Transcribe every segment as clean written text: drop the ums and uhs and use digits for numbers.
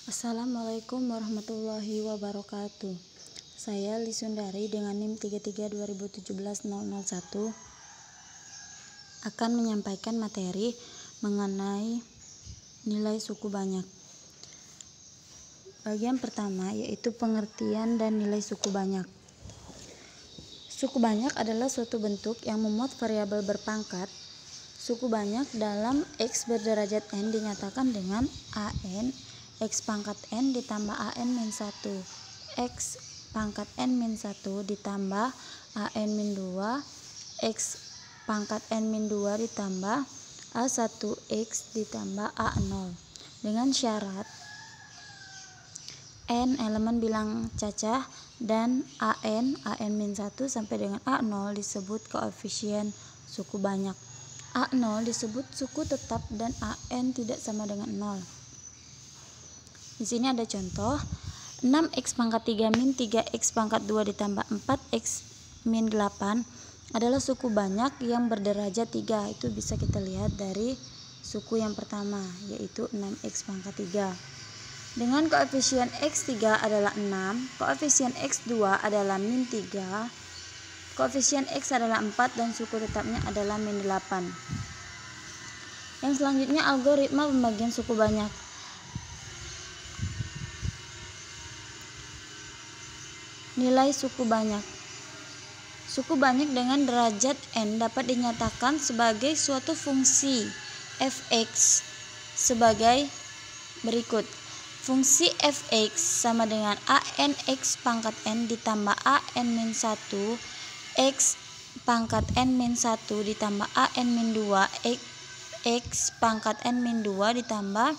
Assalamualaikum warahmatullahi wabarakatuh. Saya Lisundari dengan NIM 332017-001 akan menyampaikan materi mengenai nilai suku banyak. Bagian pertama yaitu pengertian dan nilai suku banyak. Suku banyak adalah suatu bentuk yang memuat variabel berpangkat. Suku banyak dalam X berderajat N dinyatakan dengan AN X pangkat N ditambah AN min 1 X pangkat N min 1 ditambah AN min 2 X pangkat N min 2 ditambah A1X ditambah A0 dengan syarat N elemen bilang cacah dan AN min 1 sampai dengan A0 disebut koefisien suku banyak. A0 disebut suku tetap dan AN tidak sama dengan 0. Di sini ada contoh 6x pangkat 3 min 3x pangkat 2 ditambah 4x min 8 adalah suku banyak yang berderajat 3. Itu bisa kita lihat dari suku yang pertama yaitu 6x pangkat 3. Dengan koefisien x3 adalah 6, koefisien x2 adalah min 3, koefisien X adalah 4 dan suku tetapnya adalah min 8. Yang selanjutnya algoritma pembagian suku banyak. Nilai suku banyak. Suku banyak dengan derajat N dapat dinyatakan sebagai suatu fungsi fx sebagai berikut. Fungsi fx sama dengan AN(x) pangkat N ditambah AN min 1 X pangkat N min 1 ditambah AN min 2 X pangkat N min 2 ditambah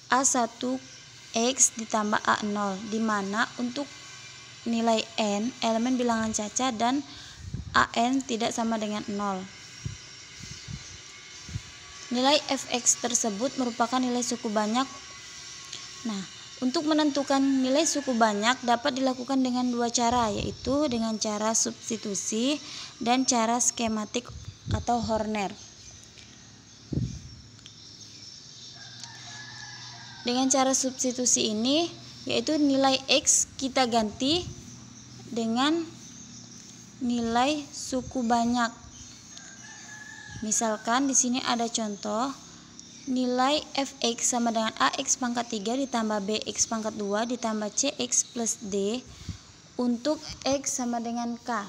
A1X ditambah A0, di mana untuk nilai N elemen bilangan cacah dan AN tidak sama dengan 0. Nilai fx tersebut merupakan nilai suku banyak. Nah, untuk menentukan nilai suku banyak dapat dilakukan dengan dua cara, yaitu dengan cara substitusi dan cara skematik atau Horner. Dengan cara substitusi ini, yaitu nilai X kita ganti dengan nilai suku banyak. Misalkan di sini ada contoh nilai fx sama dengan ax pangkat 3 ditambah bx pangkat 2 ditambah cx plus d untuk x sama dengan k.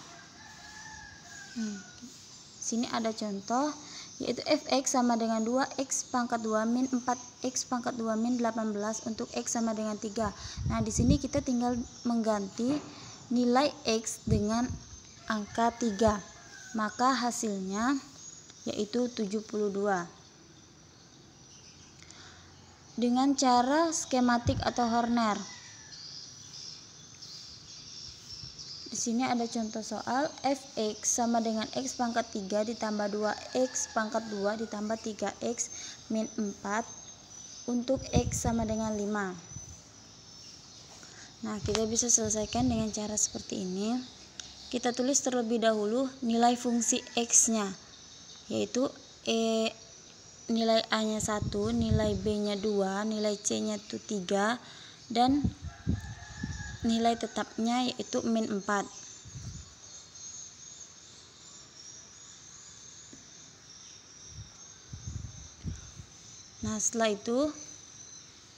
Sini ada contoh yaitu fx sama dengan 2x pangkat 2 min 4x pangkat 2 min 18 untuk x sama dengan 3. Nah, di sini kita tinggal mengganti nilai x dengan angka 3. Maka hasilnya yaitu 72. Dengan cara skematik atau Horner. Di sini ada contoh soal fx sama dengan x pangkat 3 ditambah 2x pangkat 2 ditambah 3x min 4 untuk x sama dengan 5. Nah, kita bisa selesaikan dengan cara seperti ini. Kita tulis terlebih dahulu nilai fungsi x-nya, yaitu nilai A-nya 1, nilai B-nya 2, nilai C-nya 3, dan nilai tetapnya yaitu min 4. Nah, setelah itu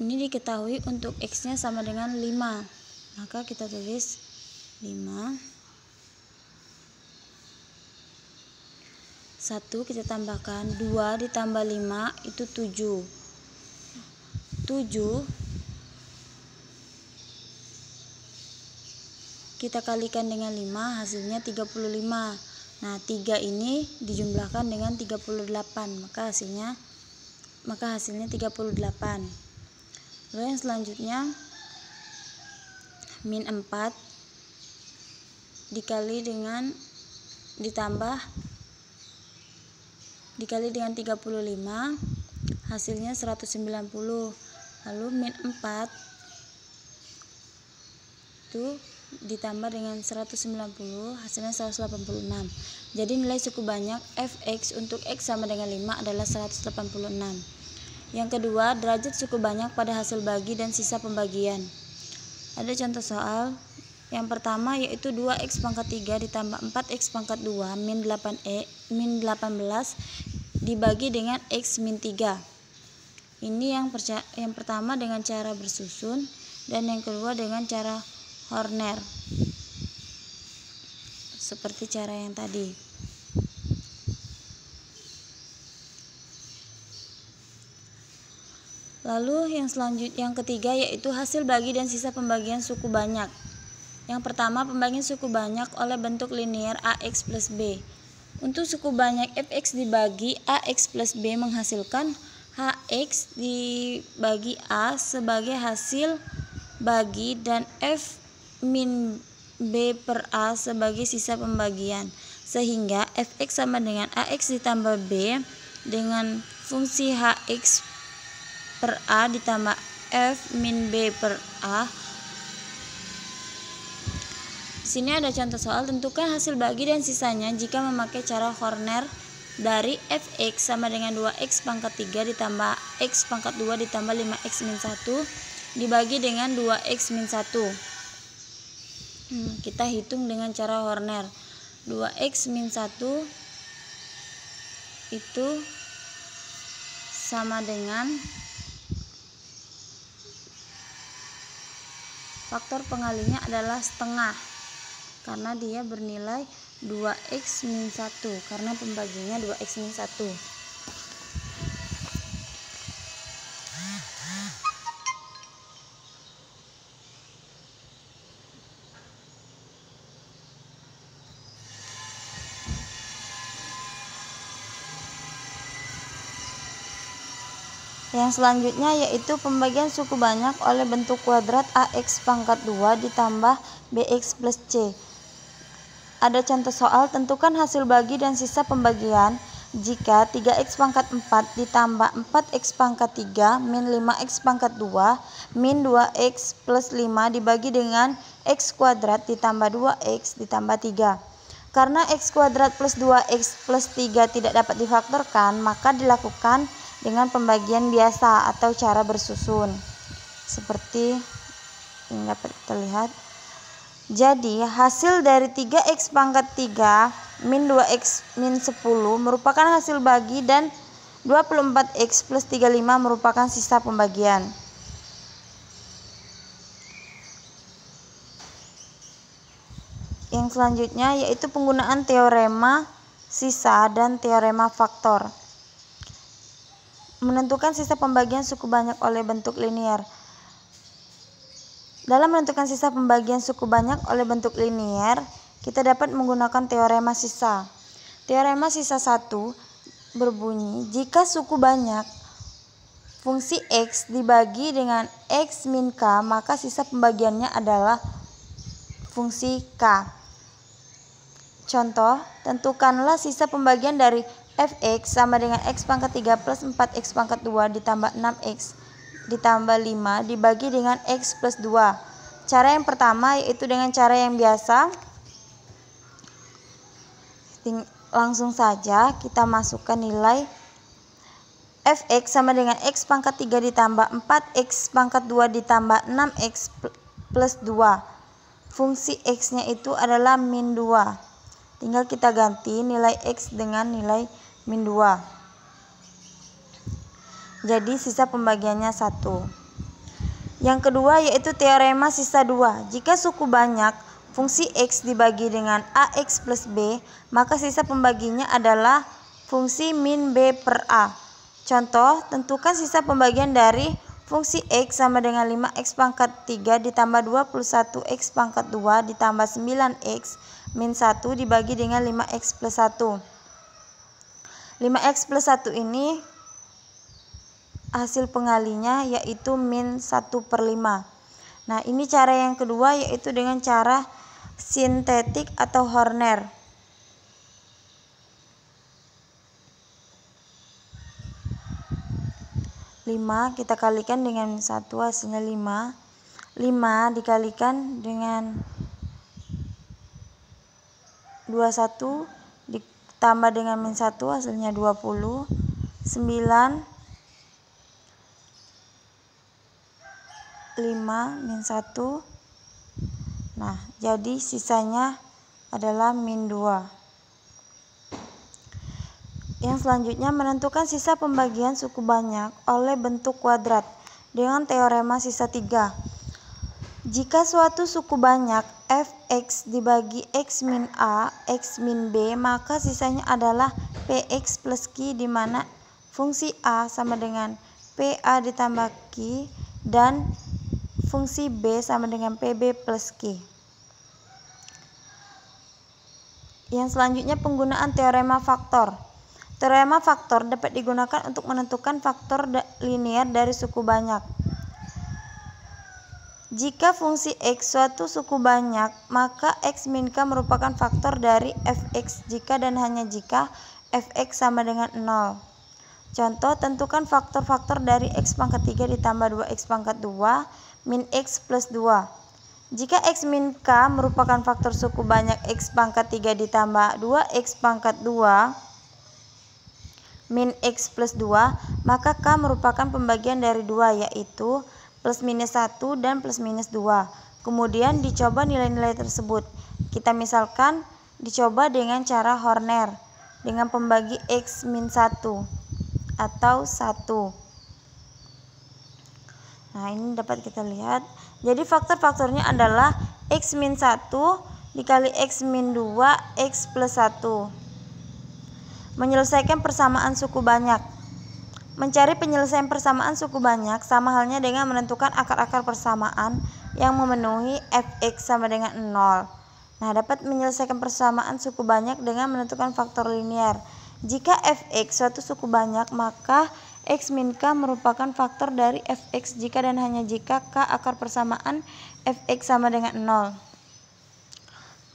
ini diketahui untuk X-nya sama dengan 5. Maka kita tulis 5. 1 kita tambahkan 2 ditambah 5 itu 7. 7 kita kalikan dengan 5 hasilnya 35. Nah, 3 ini dijumlahkan dengan 38 maka hasilnya 38. Lalu yang selanjutnya min 4 dikali dengan 35 hasilnya 190. Lalu min 4 itu ditambah dengan 190 hasilnya 186. Jadi nilai suku banyak fx untuk x sama dengan 5 adalah 186. Yang kedua, derajat suku banyak pada hasil bagi dan sisa pembagian. Ada contoh soal. Yang pertama yaitu 2x pangkat 3 ditambah 4x pangkat 2 min 18 dibagi dengan x min 3. Ini yang pertama dengan cara bersusun dan yang kedua dengan cara Horner. Seperti cara yang tadi. Lalu yang ketiga yaitu hasil bagi dan sisa pembagian suku banyak. Yang pertama, pembagian suku banyak oleh bentuk linear AX plus B. Untuk suku banyak fx dibagi AX plus B menghasilkan HX dibagi A sebagai hasil bagi dan F min B per A sebagai sisa pembagian. Sehingga fx sama dengan AX ditambah B dengan fungsi HX per A ditambah F min B per A. Di sini ada contoh soal, tentukan hasil bagi dan sisanya jika memakai cara Horner dari fx sama dengan 2x pangkat 3 ditambah x pangkat 2 ditambah 5x min 1 dibagi dengan 2x min 1. Kita hitung dengan cara Horner. 2x min 1 itu sama dengan faktor pengalinya adalah setengah karena dia bernilai 2x min 1 karena pembaginya 2x min 1. Yang selanjutnya yaitu pembagian suku banyak oleh bentuk kuadrat AX pangkat 2 ditambah BX plus C. Ada contoh soal, tentukan hasil bagi dan sisa pembagian jika 3x pangkat 4 ditambah 4x pangkat 3 min 5x pangkat 2 min 2x plus 5 dibagi dengan x kuadrat ditambah 2x ditambah 3. Karena x kuadrat plus 2x plus 3 tidak dapat difaktorkan, maka dilakukan dengan pembagian biasa atau cara bersusun. Seperti ini dapat terlihat. Jadi hasil dari 3x pangkat 3 min 2x min 10 merupakan hasil bagi dan 24x plus 35 merupakan sisa pembagian. Yang selanjutnya yaitu penggunaan teorema sisa dan teorema faktor. Menentukan sisa pembagian suku banyak oleh bentuk linear. Dalam menentukan sisa pembagian suku banyak oleh bentuk linear, kita dapat menggunakan teorema sisa. Teorema sisa 1 berbunyi, jika suku banyak fungsi X dibagi dengan X min K, maka sisa pembagiannya adalah fungsi K. Contoh, tentukanlah sisa pembagian dari fx sama dengan x pangkat 3 plus 4x pangkat 2 ditambah 6x ditambah 5 dibagi dengan x plus 2. Cara yang pertama yaitu dengan cara yang biasa. Langsung saja kita masukkan nilai fx sama dengan x pangkat 3 ditambah 4x pangkat 2 ditambah 6x plus 2. Fungsi x-nya itu adalah min 2. Tinggal kita ganti nilai x dengan nilai min 2. Jadi sisa pembagiannya 1. Yang kedua yaitu teorema sisa 2. Jika suku banyak fungsi x dibagi dengan ax plus b, maka sisa pembaginya adalah fungsi min b per a. Contoh, tentukan sisa pembagian dari fungsi x sama dengan 5x pangkat 3 ditambah 21x pangkat 2 ditambah 9x min 1 dibagi dengan 5x plus 1. 5x plus 1 ini hasil pengalinya yaitu min 1/5. Nah, ini cara yang kedua yaitu dengan cara sintetik atau Horner. Kita kalikan dengan 1 hasilnya 5. 5 dikalikan dengan 21 ditambah dengan min 1 hasilnya 20. 9 5 min 1. Nah, jadi sisanya adalah min 2. Yang selanjutnya, menentukan sisa pembagian suku banyak oleh bentuk kuadrat dengan teorema sisa 3. Jika suatu suku banyak fx dibagi x min a, x min b, maka sisanya adalah px plus q, di mana fungsi a sama dengan pa ditambah q dan fungsi b sama dengan pb plus q. Yang selanjutnya, penggunaan teorema faktor. Teorema faktor dapat digunakan untuk menentukan faktor linier dari suku banyak. Jika fungsi x suatu suku banyak, maka x min k merupakan faktor dari fx jika dan hanya jika fx sama dengan 0. Contoh, tentukan faktor-faktor dari x pangkat 3 ditambah 2x pangkat 2 min x plus 2. Jika x min k merupakan faktor suku banyak x pangkat 3 ditambah 2x pangkat 2 min x plus 2, maka k merupakan pembagian dari 2, yaitu plus minus 1 dan plus minus 2. Kemudian dicoba nilai-nilai tersebut. Kita misalkan dicoba dengan cara Horner dengan pembagi x min 1 atau 1. Nah, ini dapat kita lihat. Jadi faktor-faktornya adalah x min 1 dikali x min 2 x plus 1. Menyelesaikan persamaan suku banyak. Mencari penyelesaian persamaan suku banyak sama halnya dengan menentukan akar-akar persamaan yang memenuhi fx sama dengan 0. Nah, dapat menyelesaikan persamaan suku banyak dengan menentukan faktor linier. Jika fx suatu suku banyak, maka x min k merupakan faktor dari fx jika dan hanya jika k akar persamaan fx sama dengan 0.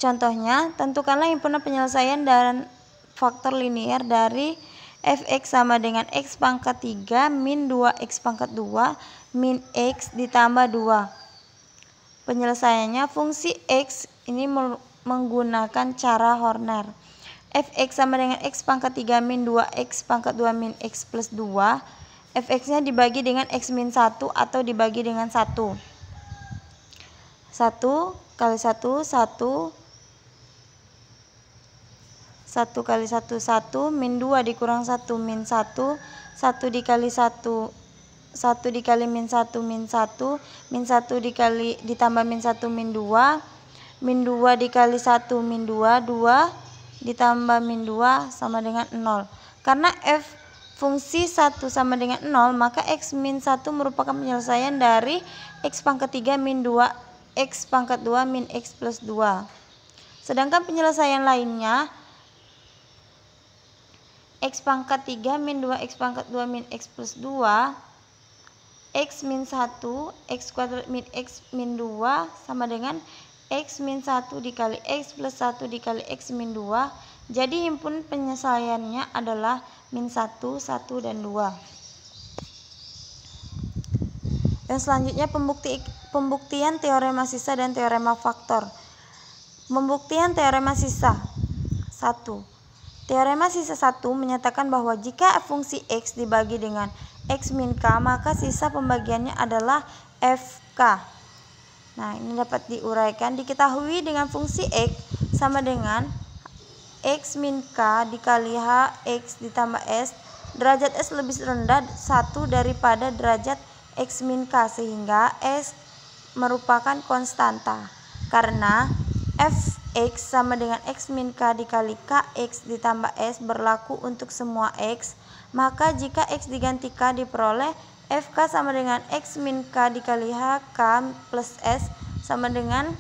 Contohnya, tentukanlah himpunan penyelesaian dan faktor linier dari fx sama dengan x pangkat 3 min 2x pangkat 2 min x ditambah 2. Penyelesaiannya, fungsi x ini menggunakan cara Horner. Fx sama dengan x pangkat 3 min 2x pangkat 2 min x plus 2. Fx-nya dibagi dengan x min 1 atau dibagi dengan 1. 1 kali 1, 1. 1 kali 1, 1, min 2 dikurang 1, min 1, 1 dikali 1, 1 dikali min 1, min 1, min 1 dikali ditambah min 1, min 2, min 2 dikali 1, min 2, 2 ditambah min 2 sama dengan 0. Karena f fungsi 1 sama dengan 0, maka x min 1 merupakan penyelesaian dari x pangkat 3 min 2 x pangkat 2 min x plus 2. Sedangkan penyelesaian lainnya, x pangkat 3 min 2x pangkat 2 min x plus 2, x min 1, x kuadrat min x min 2 sama dengan x min 1 dikali x plus 1 dikali x min 2. Jadi himpunan penyelesaiannya adalah min 1, 1, dan 2. Dan selanjutnya, pembuktian teorema sisa dan teorema faktor. Pembuktian teorema sisa. 1. Teorema sisa 1 menyatakan bahwa jika fungsi x dibagi dengan x min k, maka sisa pembagiannya adalah fk. Nah, ini dapat diuraikan. Diketahui dengan fungsi x sama dengan x min k dikali h x ditambah s, derajat s lebih rendah 1 daripada derajat x min k, sehingga s merupakan konstanta. Karena fx sama dengan x min k dikali kx ditambah s berlaku untuk semua x, maka jika x diganti k diperoleh fk sama dengan x min k dikali hk plus s sama dengan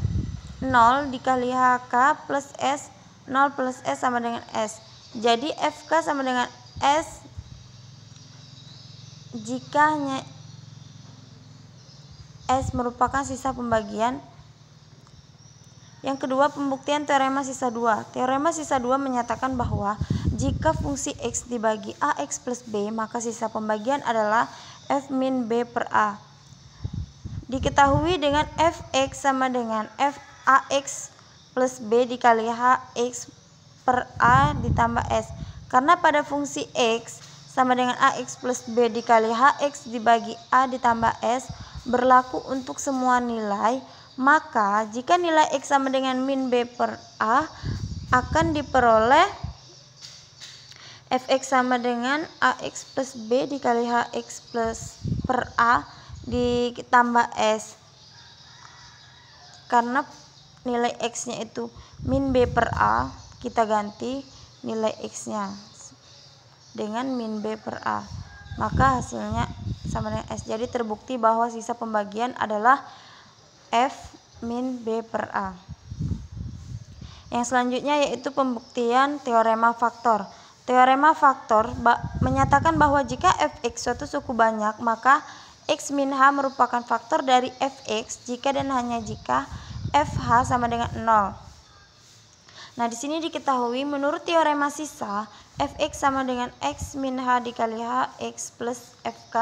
0 dikali hk plus s, 0 plus s sama dengan s. Jadi fk sama dengan s jika hanya s merupakan sisa pembagian. Yang kedua, pembuktian teorema sisa 2. Teorema sisa 2 menyatakan bahwa jika fungsi x dibagi ax plus b, maka sisa pembagian adalah f min b per a. Diketahui dengan fx sama dengan f ax plus b dikali hx per a ditambah s. Karena pada fungsi x sama dengan ax plus b dikali hx dibagi a ditambah s, berlaku untuk semua nilai, maka jika nilai X sama dengan min B per A, akan diperoleh Fx sama dengan AX plus B dikali HX plus per A ditambah S. Karena nilai X-nya itu min B per A, kita ganti nilai X-nya dengan min B per A. Maka hasilnya sama dengan S. Jadi terbukti bahwa sisa pembagian adalah F min B per A. Yang selanjutnya yaitu pembuktian teorema faktor. Teorema faktor menyatakan bahwa jika Fx suatu suku banyak, maka X min H merupakan faktor dari Fx jika dan hanya jika Fh sama dengan 0. Nah, di sini diketahui menurut teorema sisa, Fx sama dengan X min H dikali Hx plus Fk.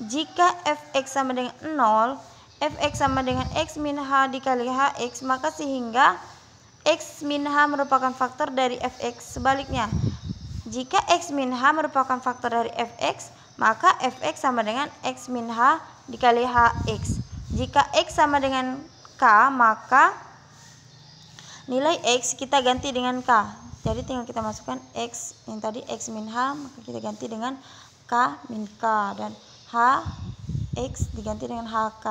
Jika Fx sama dengan 0, Fx sama dengan X min H dikali Hx, maka sehingga X min H merupakan faktor dari Fx. Sebaliknya, jika X min H merupakan faktor dari Fx, maka Fx sama dengan X min H dikali Hx. Jika X sama dengan K, maka nilai X kita ganti dengan K. Jadi tinggal kita masukkan X yang tadi X min H, maka kita ganti dengan K min K, dan H X diganti dengan HK.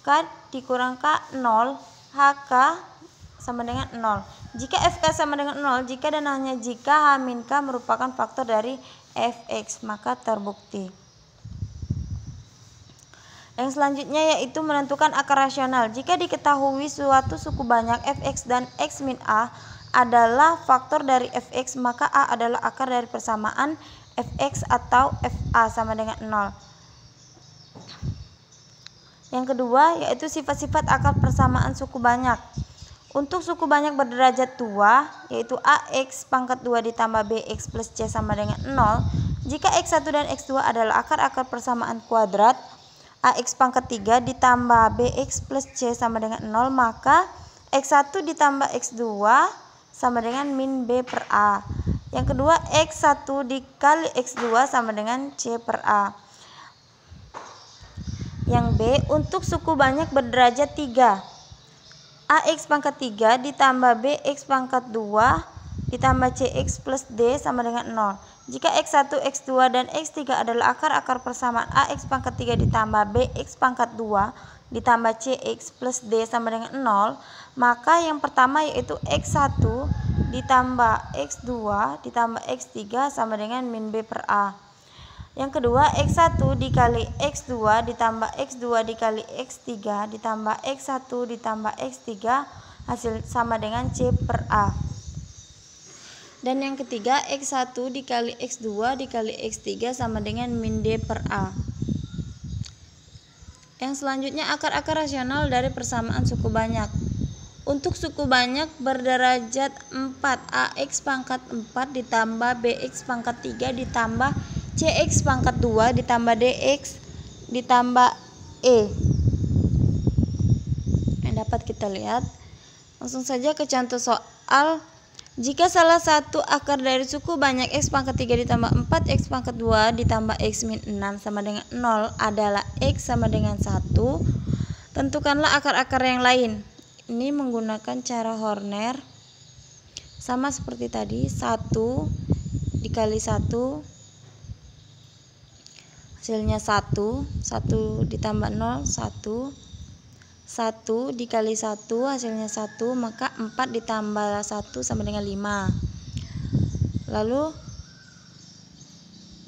K dikurang K 0, HK sama dengan 0. Jika FK sama dengan 0, jika dan hanya jika H min K merupakan faktor dari Fx, maka terbukti. Yang selanjutnya yaitu menentukan akar rasional. Jika diketahui suatu suku banyak Fx dan X min A adalah faktor dari Fx, maka A adalah akar dari persamaan Fx atau Fa sama dengan 0. Yang kedua yaitu sifat-sifat akar persamaan suku banyak. Untuk suku banyak berderajat 2, yaitu AX pangkat 2 ditambah BX plus C sama dengan 0, jika X1 dan X2 adalah akar-akar persamaan kuadrat, AX pangkat 3 ditambah BX plus C sama dengan 0, maka X1 ditambah X2 sama dengan min B per A. Yang kedua, X1 dikali X2 sama dengan C per A. Yang B, untuk suku banyak berderajat 3, AX pangkat 3 ditambah BX pangkat 2 ditambah CX plus D sama dengan 0. Jika X1, X2, dan X3 adalah akar-akar persamaan AX pangkat 3 ditambah BX pangkat 2 ditambah CX plus D sama dengan 0, maka yang pertama yaitu X1 ditambah X2 ditambah X3 sama dengan min B per A. Yang kedua, X1 dikali X2 ditambah X2 dikali X3 ditambah X1 ditambah X3 hasil sama dengan C per A. Dan yang ketiga, X1 dikali X2 dikali X3 sama dengan min D per A. Yang selanjutnya akar-akar rasional dari persamaan suku banyak. Untuk suku banyak berderajat 4, AX pangkat 4 ditambah BX pangkat 3 ditambah CX pangkat 2 ditambah DX ditambah E. Yang dapat kita lihat. Langsung saja ke contoh soal. Jika salah satu akar dari suku banyak X pangkat 3 ditambah 4 X pangkat 2 ditambah X min 6 sama dengan 0 adalah X sama dengan 1, tentukanlah akar-akar yang lain. Ini menggunakan cara Horner. Sama seperti tadi, 1 dikali 1 hasilnya 1, 1 ditambah 0, 1, 1 dikali 1 hasilnya 1, maka 4 ditambah 1 sama dengan 5. Lalu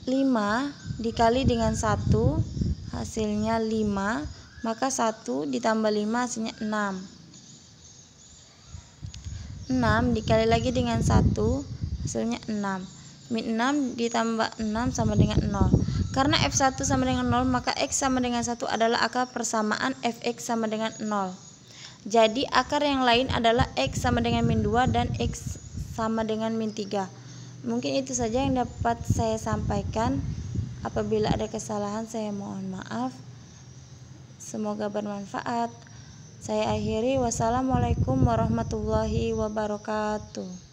5 dikali dengan 1 hasilnya 5, maka 1 ditambah 5 hasilnya 6. 6 dikali lagi dengan 1 hasilnya 6. Min 6 ditambah 6 sama dengan 0. Karena F1 sama dengan 0, maka X sama dengan 1 adalah akar persamaan Fx sama dengan 0. Jadi akar yang lain adalah X sama dengan min 2 dan X sama dengan min 3. Mungkin itu saja yang dapat saya sampaikan. Apabila ada kesalahan saya mohon maaf. Semoga bermanfaat. Saya akhiri. Wassalamualaikum warahmatullahi wabarakatuh.